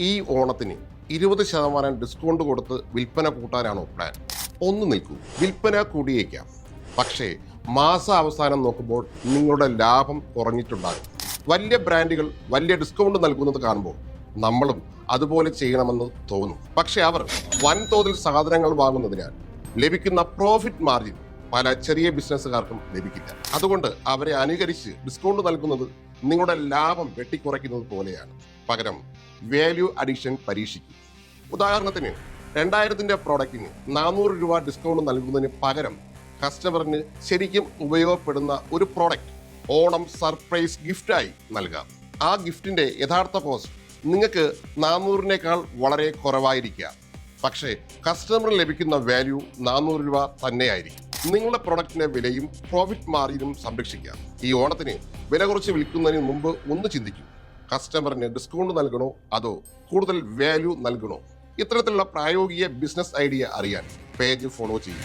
ഈ ഓണത്തിന് 20% ഡിസ്കൗണ്ട് കൊടുത്ത് വിൽപ്പന കൂട്ടാനാണോ പ്ലാൻ? ഒന്ന് നിൽക്കൂ, വിൽപ്പന കൂടിയേക്കാം, പക്ഷേ മാസാവസാനം നോക്കുമ്പോൾ നിങ്ങളുടെ ലാഭം കുറഞ്ഞിട്ടുണ്ടാകും. വലിയ ബ്രാൻഡുകൾ വലിയ ഡിസ്കൗണ്ട് നൽകുന്നത് കാണുമ്പോൾ നമ്മളും അതുപോലെ ചെയ്യണമെന്ന് തോന്നും. പക്ഷേ അവർ വൻതോതിൽ സാധനങ്ങൾ വാങ്ങുന്നതിനാൽ ലഭിക്കുന്ന പ്രോഫിറ്റ് മാർജിൻ പല ചെറിയ ബിസിനസ്സുകാർക്കും ലഭിക്കില്ല. അതുകൊണ്ട് അവരെ അനുകരിച്ച് ഡിസ്കൗണ്ട് നൽകുന്നത് നിങ്ങളുടെ ലാഭം വെട്ടിക്കുറയ്ക്കുന്നത് പോലെയാണ്. പകരം വാല്യൂ അഡീഷൻ പരീക്ഷിക്കും. ഉദാഹരണത്തിന് 2000-ന്റെ പ്രോഡക്റ്റിന് 400 രൂപ ഡിസ്കൗണ്ട് നൽകുന്നതിന് പകരം കസ്റ്റമറിന് ശരിക്കും ഉപയോഗപ്പെടുന്ന ഒരു പ്രോഡക്റ്റ് ഓണം സർപ്രൈസ് ഗിഫ്റ്റായി നൽകാം. ആ ഗിഫ്റ്റിന്റെ യഥാർത്ഥ കോസ്റ്റ് നിങ്ങൾക്ക് 400-നേക്കാൾ വളരെ കുറവായിരിക്കാം, പക്ഷേ കസ്റ്റമറിന് ലഭിക്കുന്ന വാല്യൂ 400 രൂപ തന്നെയായിരിക്കും. നിങ്ങളുടെ പ്രൊഡക്റ്റിന്റെ വിലയും പ്രോഫിറ്റ് മാർജിനും സംരക്ഷിക്കാം. ഈ ഓണത്തിന് വില കുറച്ച് വിൽക്കുന്നതിന് മുമ്പ് ഒന്ന് ചിന്തിക്കും, കസ്റ്റമറിന് ഡിസ്കൗണ്ട് നൽകണോ അതോ കൂടുതൽ വാല്യൂ നൽകണോ? ഇത്തരത്തിലുള്ള പ്രായോഗിക ബിസിനസ് ഐഡിയ അറിയാൻ പേജ് ഫോളോ ചെയ്യും.